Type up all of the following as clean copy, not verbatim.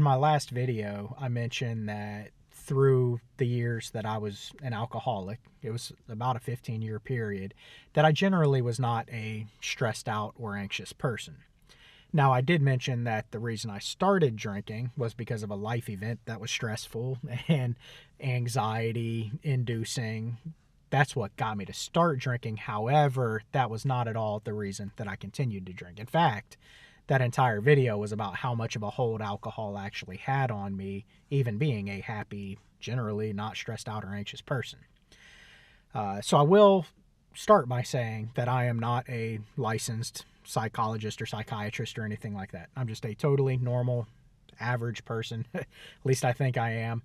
my last video, I mentioned that through the years that I was an alcoholic, it was about a 15-year period, that I generally was not a stressed out or anxious person. Now, I did mention that the reason I started drinking was because of a life event that was stressful and anxiety inducing. That's what got me to start drinking. However, that was not at all the reason that I continued to drink. In fact, that entire video was about how much of a hold alcohol actually had on me, even being a happy, generally not stressed out or anxious person. So I will start by saying that I am not a licensed psychologist or psychiatrist or anything like that. I'm just a totally normal, average person. At least I think I am.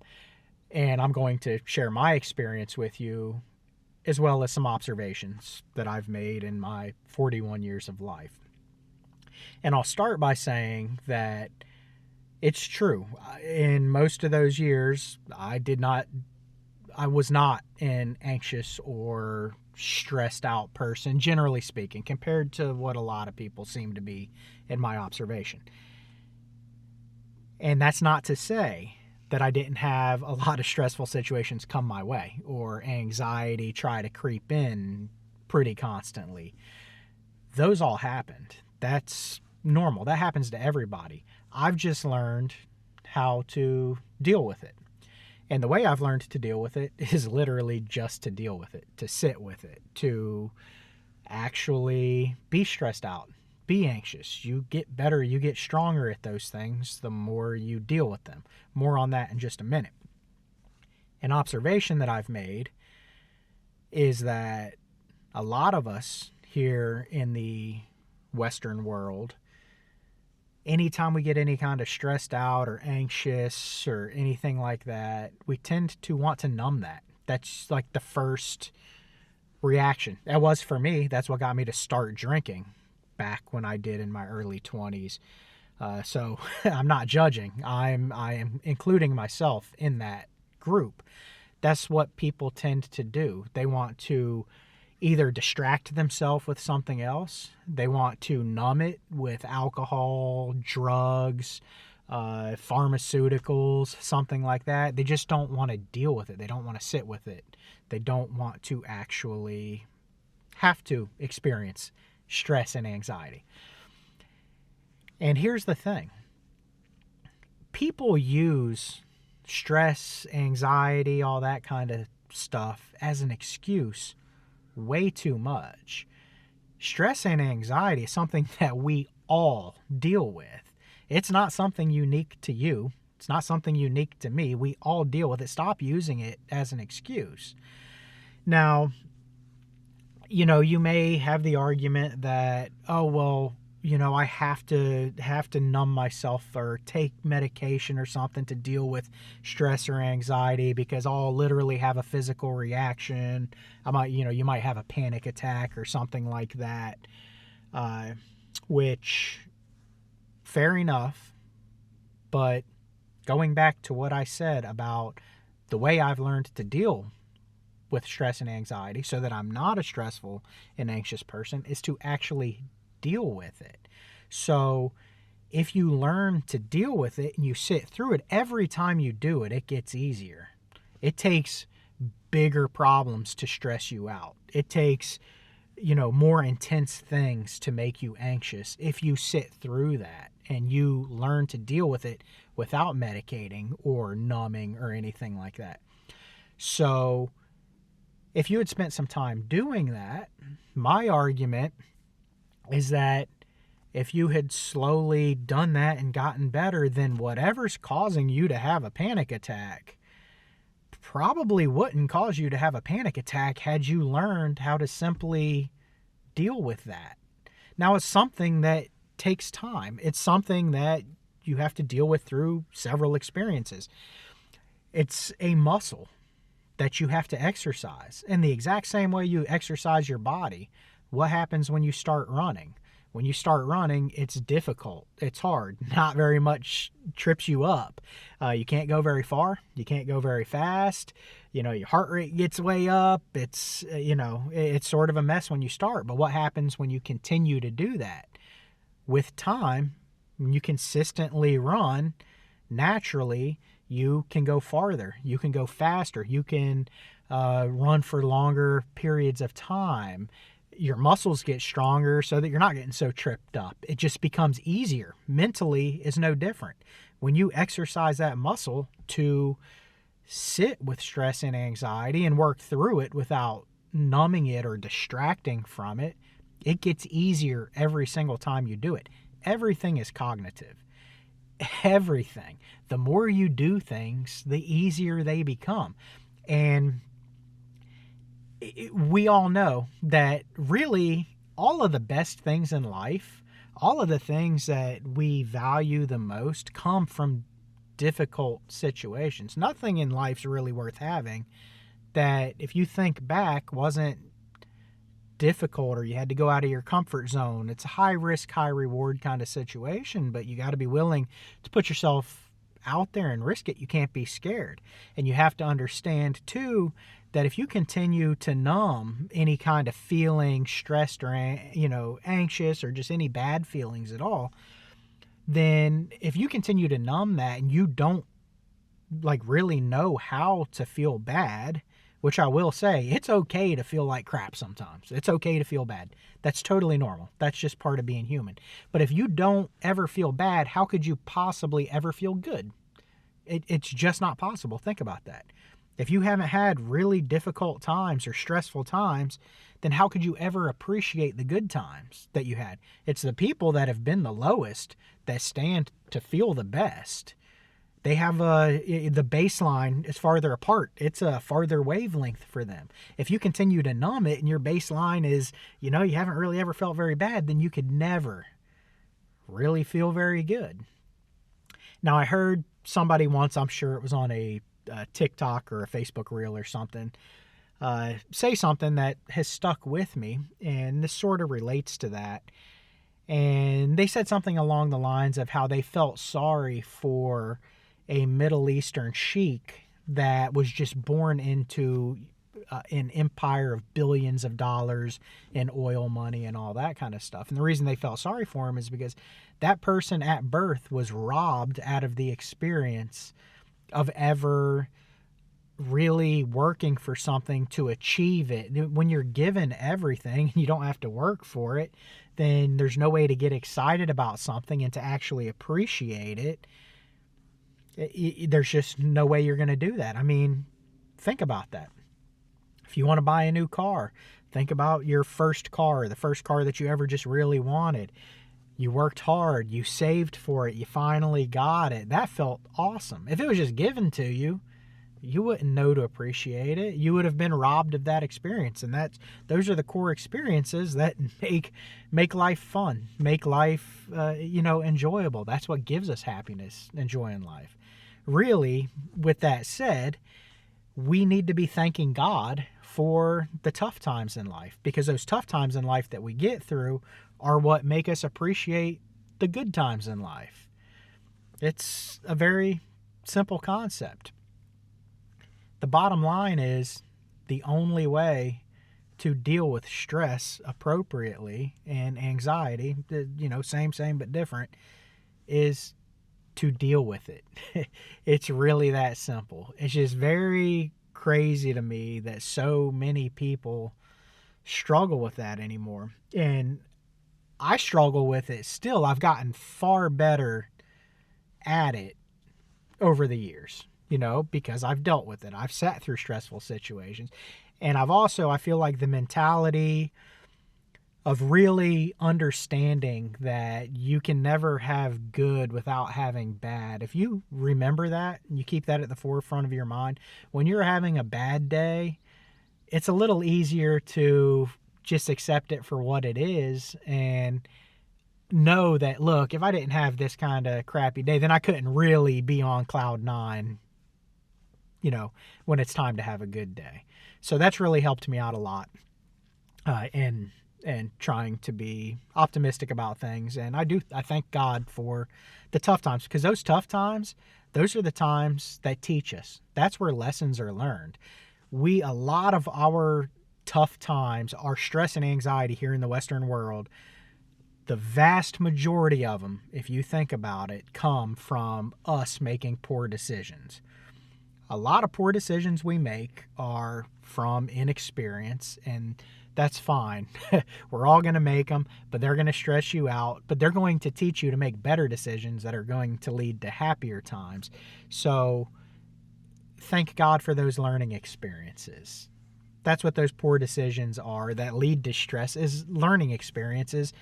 And I'm going to share my experience with you, as well as some observations that I've made in my 41 years of life. And I'll start by saying that it's true. In most of those years, I was not an anxious or stressed out person, generally speaking, compared to what a lot of people seem to be in my observation. And that's not to say that I didn't have a lot of stressful situations come my way or anxiety try to creep in pretty constantly. Those all happened. That's normal. That happens to everybody. I've just learned how to deal with it. And the way I've learned to deal with it is literally just to deal with it, to sit with it, to actually be stressed out, be anxious. You get better, you get stronger at those things the more you deal with them. More on that in just a minute. An observation that I've made is that a lot of us here in the Western world, anytime we get any kind of stressed out or anxious or anything like that, we tend to want to numb that. That's like the first reaction. That was for me. That's what got me to start drinking back when I did in my early 20s. So I'm not judging. I am including myself in that group. That's what people tend to do. They want to either distract themselves with something else. They want to numb it with alcohol, drugs, pharmaceuticals, something like that. They just don't want to deal with it. They don't want to sit with it. They don't want to actually have to experience stress and anxiety. And here's the thing. People use stress, anxiety, all that kind of stuff as an excuse way too much. Stress and anxiety is something that we all deal with. It's not something unique to you. It's not something unique to me. We all deal with it. Stop using it as an excuse. Now, you may have the argument that, oh, well, I have to numb myself or take medication or something to deal with stress or anxiety because I'll literally have a physical reaction. You might have a panic attack or something like that, which, fair enough. But going back to what I said about the way I've learned to deal with stress and anxiety so that I'm not a stressful and anxious person is to actually deal with it. So if you learn to deal with it and you sit through it, every time you do it, it gets easier. It takes bigger problems to stress you out. It takes, more intense things to make you anxious. If you sit through that and you learn to deal with it without medicating or numbing or anything like that. So if you had spent some time doing that, my argument is that if you had slowly done that and gotten better, then whatever's causing you to have a panic attack probably wouldn't cause you to have a panic attack had you learned how to simply deal with that. Now, it's something that takes time. It's something that you have to deal with through several experiences. It's a muscle that you have to exercise. In the exact same way you exercise your body, what happens when you start running? When you start running, it's difficult. It's hard. Not very much trips you up. You can't go very far. You can't go very fast. Your heart rate gets way up. It's sort of a mess when you start. But what happens when you continue to do that? With time, when you consistently run, naturally you can go farther, you can go faster, you can run for longer periods of time. Your muscles get stronger so that you're not getting so tripped up. It just becomes easier. Mentally is no different. When you exercise that muscle to sit with stress and anxiety and work through it without numbing it or distracting from it, it gets easier every single time you do it. Everything is cognitive. Everything. The more you do things, the easier they become. And we all know that really all of the best things in life, all of the things that we value the most come from difficult situations. Nothing in life's really worth having that, if you think back, wasn't difficult or you had to go out of your comfort zone. It's a high risk, high reward kind of situation, but you got to be willing to put yourself out there and risk it. You can't be scared. And you have to understand too that if you continue to numb any kind of feeling, stressed or anxious or just any bad feelings at all, then if you continue to numb that and you don't really know how to feel bad, which I will say, it's okay to feel like crap sometimes. It's okay to feel bad. That's totally normal. That's just part of being human. But if you don't ever feel bad, how could you possibly ever feel good? It's just not possible. Think about that. If you haven't had really difficult times or stressful times, then how could you ever appreciate the good times that you had? It's the people that have been the lowest that stand to feel the best. They have the baseline is farther apart. It's a farther wavelength for them. If you continue to numb it and your baseline is, you haven't really ever felt very bad, then you could never really feel very good. Now, I heard somebody once, I'm sure it was on a TikTok or a Facebook reel or something, say something that has stuck with me, and this sort of relates to that. And they said something along the lines of how they felt sorry for a Middle Eastern sheik that was just born into an empire of billions of dollars in oil money and all that kind of stuff. And the reason they felt sorry for him is because that person at birth was robbed out of the experience of ever really working for something to achieve it. When you're given everything and you don't have to work for it, then there's no way to get excited about something and to actually appreciate it. There's just no way you're going to do that. I mean, think about that. If you want to buy a new car, think about your first car, the first car that you ever just really wanted. You worked hard, you saved for it, you finally got it. That felt awesome. If it was just given to you, you wouldn't know to appreciate it. You would have been robbed of that experience. And those are the core experiences that make life fun, make life enjoyable. That's what gives us happiness, enjoying life. Really, with that said, we need to be thanking God for the tough times in life, because those tough times in life that we get through are what make us appreciate the good times in life. It's a very simple concept. The bottom line is the only way to deal with stress appropriately and anxiety, same but different, is to deal with it. It's really that simple. It's just very crazy to me that so many people struggle with that anymore. And I struggle with it still. I've gotten far better at it over the years, because I've dealt with it. I've sat through stressful situations. And I feel like the mentality of really understanding that you can never have good without having bad. If you remember that and you keep that at the forefront of your mind, when you're having a bad day, it's a little easier to just accept it for what it is and know that, look, if I didn't have this kind of crappy day, then I couldn't really be on cloud nine, when it's time to have a good day. So that's really helped me out a lot. And trying to be optimistic about things. And I thank God for the tough times, because those tough times, those are the times that teach us. That's where lessons are learned. A lot of our tough times, our stress and anxiety here in the Western world, The vast majority of them, if you think about it, come from us making poor decisions. A lot of poor decisions we make are from inexperience, and that's fine. We're all going to make them, but they're going to stress you out, but they're going to teach you to make better decisions that are going to lead to happier times. So thank God for those learning experiences. That's what those poor decisions are that lead to stress, is learning experiences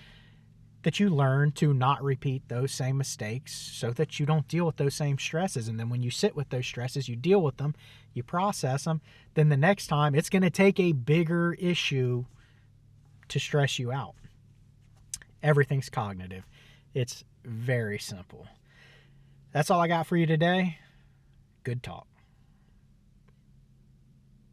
that you learn to not repeat those same mistakes so that you don't deal with those same stresses. And then when you sit with those stresses, you deal with them, you process them, then the next time it's going to take a bigger issue to stress you out. Everything's cognitive. It's very simple. That's all I got for you today. Good talk.